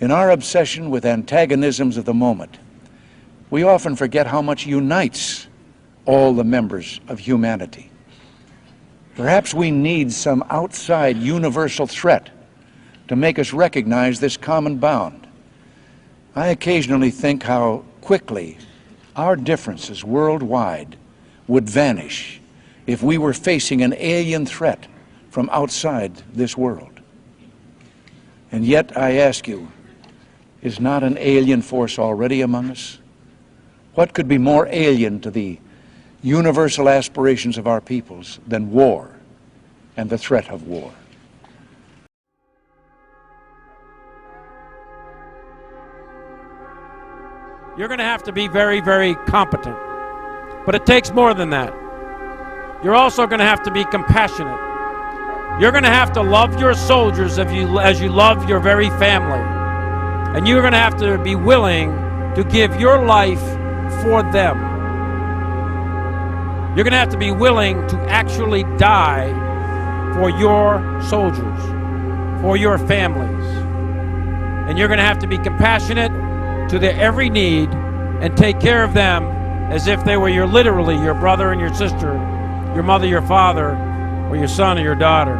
In our obsession with antagonisms of the moment, we often forget how much unites all the members of humanity. Perhaps we need some outside universal threat to make us recognize this common bound. I occasionally think how quickly our differences worldwide would vanish if we were facing an alien threat from outside this world. And yet, I ask you, is not an alien force already among us? What could be more alien to the universal aspirations of our peoples than war and the threat of war? You're going to have to be very, very competent. But it takes more than that. You're also going to have to be compassionate. You're going to have to love your soldiers as you love your very family. And you're going to have to be willing to give your life for them. You're going to have to be willing to actually die for your soldiers, for your families. And you're going to have to be compassionate to their every need and take care of them as if they were literally your brother and your sister, your mother, your father, or your son or your daughter.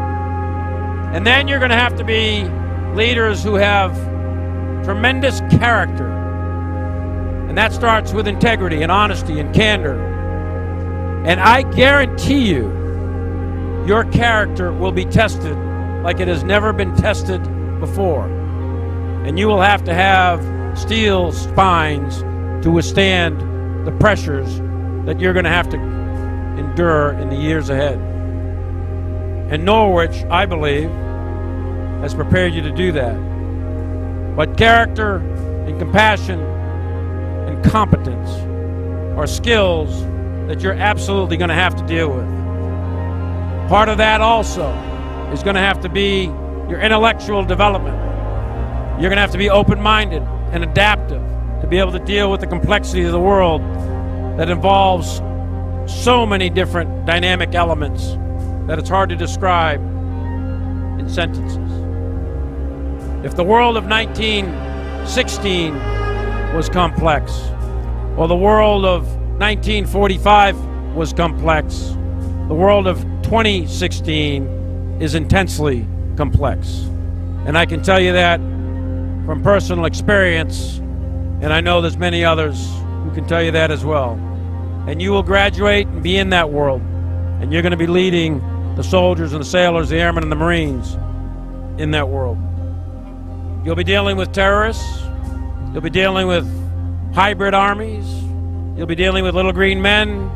And then you're going to have to be leaders who have tremendous character. And that starts with integrity and honesty and candor. And I guarantee you, your character will be tested like it has never been tested before. And you will have to have steel spines to withstand the pressures that you're going to have to endure in the years ahead. And Norwich, I believe, has prepared you to do that. But character and compassion and competence are skills that you're absolutely going to have to deal with. Part of that also is going to have to be your intellectual development. You're going to have to be open-minded and adaptive to be able to deal with the complexity of the world that involves so many different dynamic elements that it's hard to describe in sentences. If the world of 1916 was complex, or the world of 1945 was complex, the world of 2016 is intensely complex. And I can tell you that from personal experience, and I know there's many others who can tell you that as well. And you will graduate and be in that world, and you're going to be leading the soldiers and the sailors, the airmen and the Marines in that world. You'll be dealing with terrorists, you'll be dealing with hybrid armies, you'll be dealing with little green men,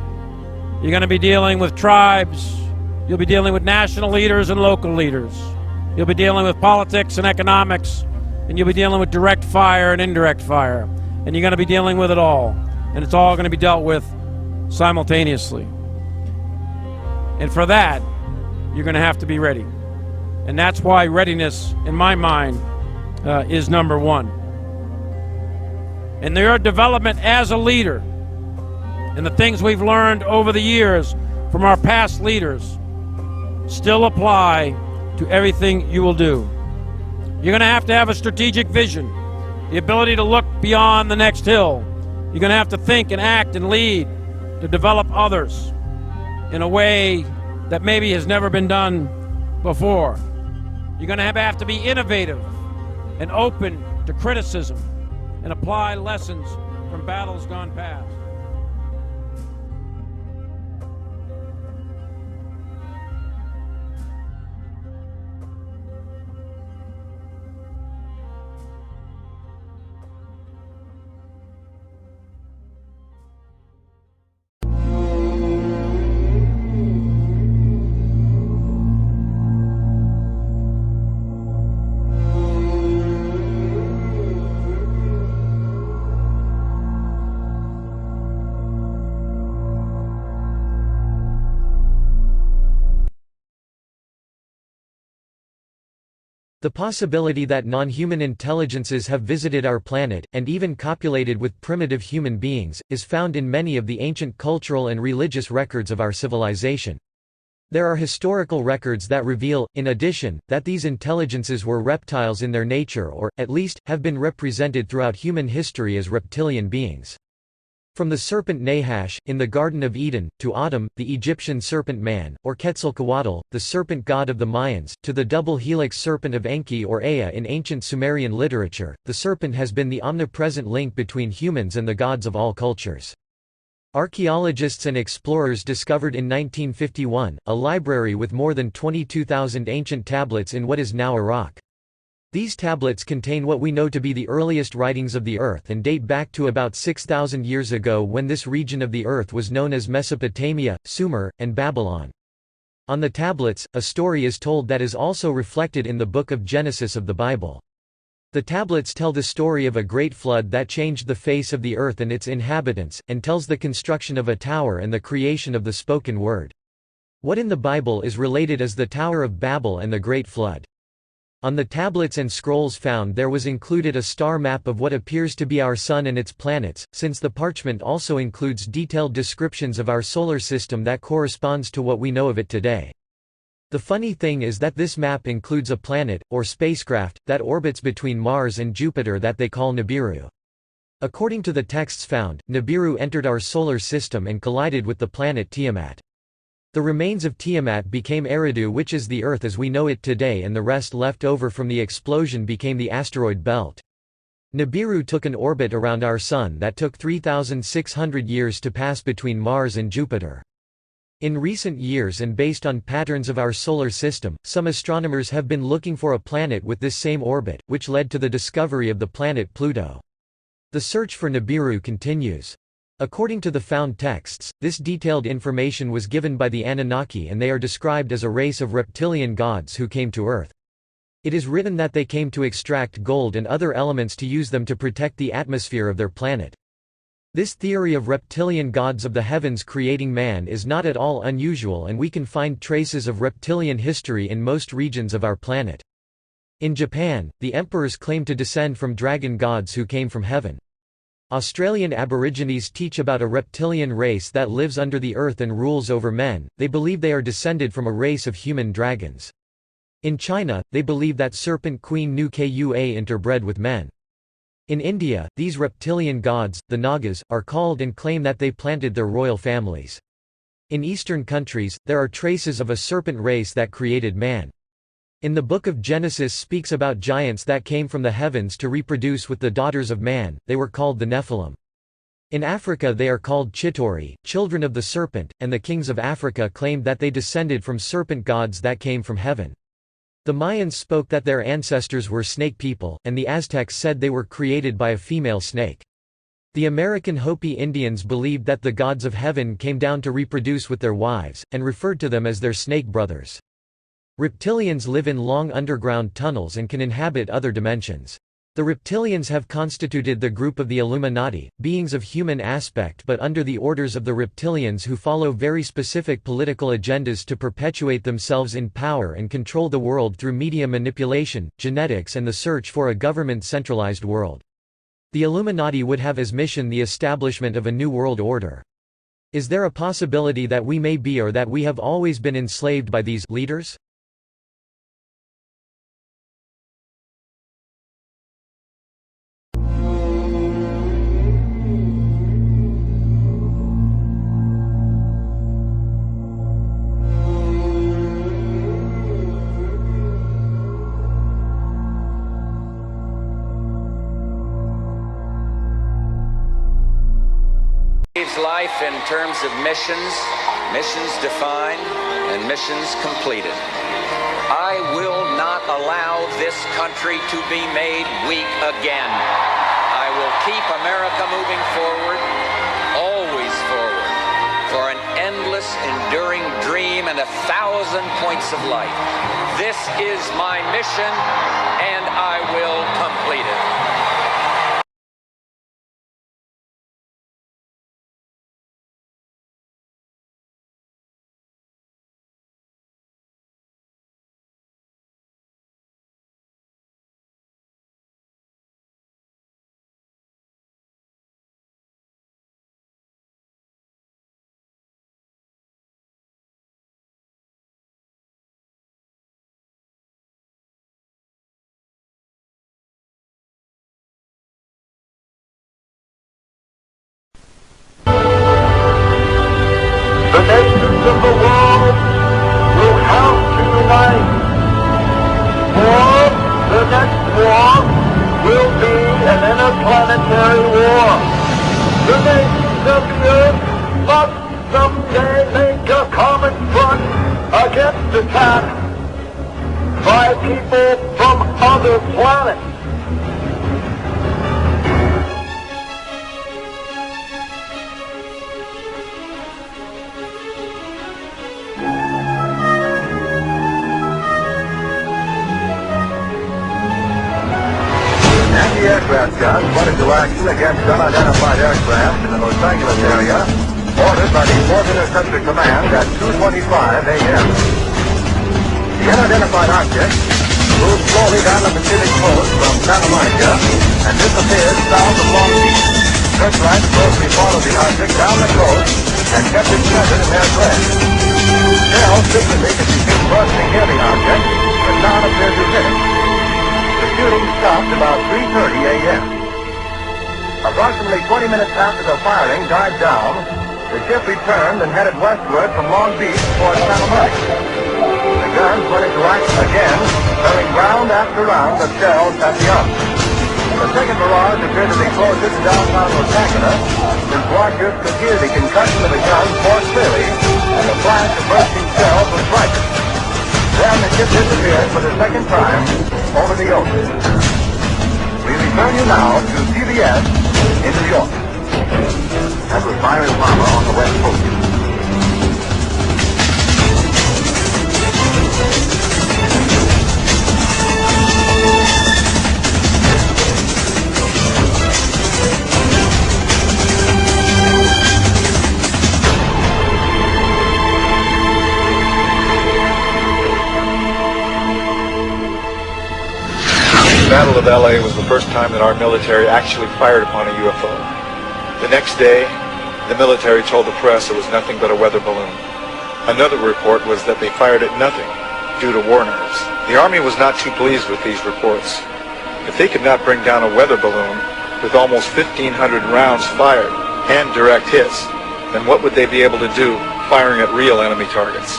you're going to be dealing with tribes, you'll be dealing with national leaders and local leaders, you'll be dealing with politics and economics, and you'll be dealing with direct fire and indirect fire. And you're going to be dealing with it all. And it's all going to be dealt with simultaneously. And for that, you're going to have to be ready. And that's why readiness, in my mind, is number one. And your development as a leader and the things we've learned over the years from our past leaders still apply to everything you will do. You're going to have a strategic vision, the ability to look beyond the next hill. You're going to have to think and act and lead to develop others in a way that maybe has never been done before. You're going to have to be innovative and open to criticism and apply lessons from battles gone past. The possibility that non-human intelligences have visited our planet, and even copulated with primitive human beings, is found in many of the ancient cultural and religious records of our civilization. There are historical records that reveal, in addition, that these intelligences were reptiles in their nature or, at least, have been represented throughout human history as reptilian beings. From the serpent Nahash, in the Garden of Eden, to Atum, the Egyptian serpent man, or Quetzalcoatl, the serpent god of the Mayans, to the double helix serpent of Enki or Ea in ancient Sumerian literature, the serpent has been the omnipresent link between humans and the gods of all cultures. Archaeologists and explorers discovered in 1951, a library with more than 22,000 ancient tablets in what is now Iraq. These tablets contain what we know to be the earliest writings of the Earth and date back to about 6,000 years ago when this region of the Earth was known as Mesopotamia, Sumer, and Babylon. On the tablets, a story is told that is also reflected in the book of Genesis of the Bible. The tablets tell the story of a great flood that changed the face of the earth and its inhabitants, and tells the construction of a tower and the creation of the spoken word. What in the Bible is related as the Tower of Babel and the Great Flood. On the tablets and scrolls found there was included a star map of what appears to be our Sun and its planets, since the parchment also includes detailed descriptions of our solar system that corresponds to what we know of it today. The funny thing is that this map includes a planet, or spacecraft, that orbits between Mars and Jupiter that they call Nibiru. According to the texts found, Nibiru entered our solar system and collided with the planet Tiamat. The remains of Tiamat became Eridu, which is the Earth as we know it today, and the rest left over from the explosion became the asteroid belt. Nibiru took an orbit around our Sun that took 3,600 years to pass between Mars and Jupiter. In recent years and based on patterns of our solar system, some astronomers have been looking for a planet with this same orbit, which led to the discovery of the planet Pluto. The search for Nibiru continues. According to the found texts, this detailed information was given by the Anunnaki and they are described as a race of reptilian gods who came to Earth. It is written that they came to extract gold and other elements to use them to protect the atmosphere of their planet. This theory of reptilian gods of the heavens creating man is not at all unusual, and we can find traces of reptilian history in most regions of our planet. In Japan, the emperors claim to descend from dragon gods who came from heaven. Australian Aborigines teach about a reptilian race that lives under the earth and rules over men. They believe they are descended from a race of human dragons. In China, they believe that serpent queen Nu Kua interbred with men. In India, these reptilian gods, the Nagas, are called and claim that they planted their royal families. In Eastern countries, there are traces of a serpent race that created man. In the book of Genesis speaks about giants that came from the heavens to reproduce with the daughters of man, they were called the Nephilim. In Africa they are called Chitori, children of the serpent, and the kings of Africa claimed that they descended from serpent gods that came from heaven. The Mayans spoke that their ancestors were snake people, and the Aztecs said they were created by a female snake. The American Hopi Indians believed that the gods of heaven came down to reproduce with their wives, and referred to them as their snake brothers. Reptilians live in long underground tunnels and can inhabit other dimensions. The reptilians have constituted the group of the Illuminati, beings of human aspect but under the orders of the reptilians who follow very specific political agendas to perpetuate themselves in power and control the world through media manipulation, genetics and the search for a government-centralized world. The Illuminati would have as mission the establishment of a new world order. Is there a possibility that we may be or that we have always been enslaved by these leaders? Life in terms of missions, missions defined, and missions completed. I will not allow this country to be made weak again. I will keep America moving forward, always forward, for an endless, enduring dream and 1,000 points of light. This is my mission, and I will complete it. war will be an interplanetary war. The nations of the earth must someday make a common front against attack by people from other planets. Anti-aircraft guns went into action against unidentified aircraft in the Los Angeles area, ordered by the 4th Interceptor Command at 2:25 a.m. The unidentified object moved slowly down the Pacific coast from Santa Monica and disappeared south of Long Beach. Searchlights closely followed the object down the coast and kept it centered in their track. Shells frequently could be seen bursting near the object, but none appeared to hit it. The shooting stopped about 3:30 a.m. Approximately 20 minutes after the firing died down, the ship returned and headed westward from Long Beach toward Santa Monica. The guns went into action again, firing round after round of shells at the object. The second barrage appeared to be closer to downtown Los Angeles, since watchers could hear the concussion of the guns more clearly, and the flash of bursting shells was brighter. Then the ship disappeared for the second time over the ocean. We return you now to CBS in New York. That was Byron Palmer on the West Coast. The Battle of LA was the first time that our military actually fired upon a UFO. The next day, the military told the press it was nothing but a weather balloon. Another report was that they fired at nothing due to war nerves. The Army was not too pleased with these reports. If they could not bring down a weather balloon with almost 1,500 rounds fired and direct hits, then what would they be able to do firing at real enemy targets?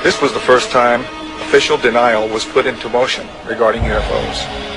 This was the first time official denial was put into motion regarding UFOs.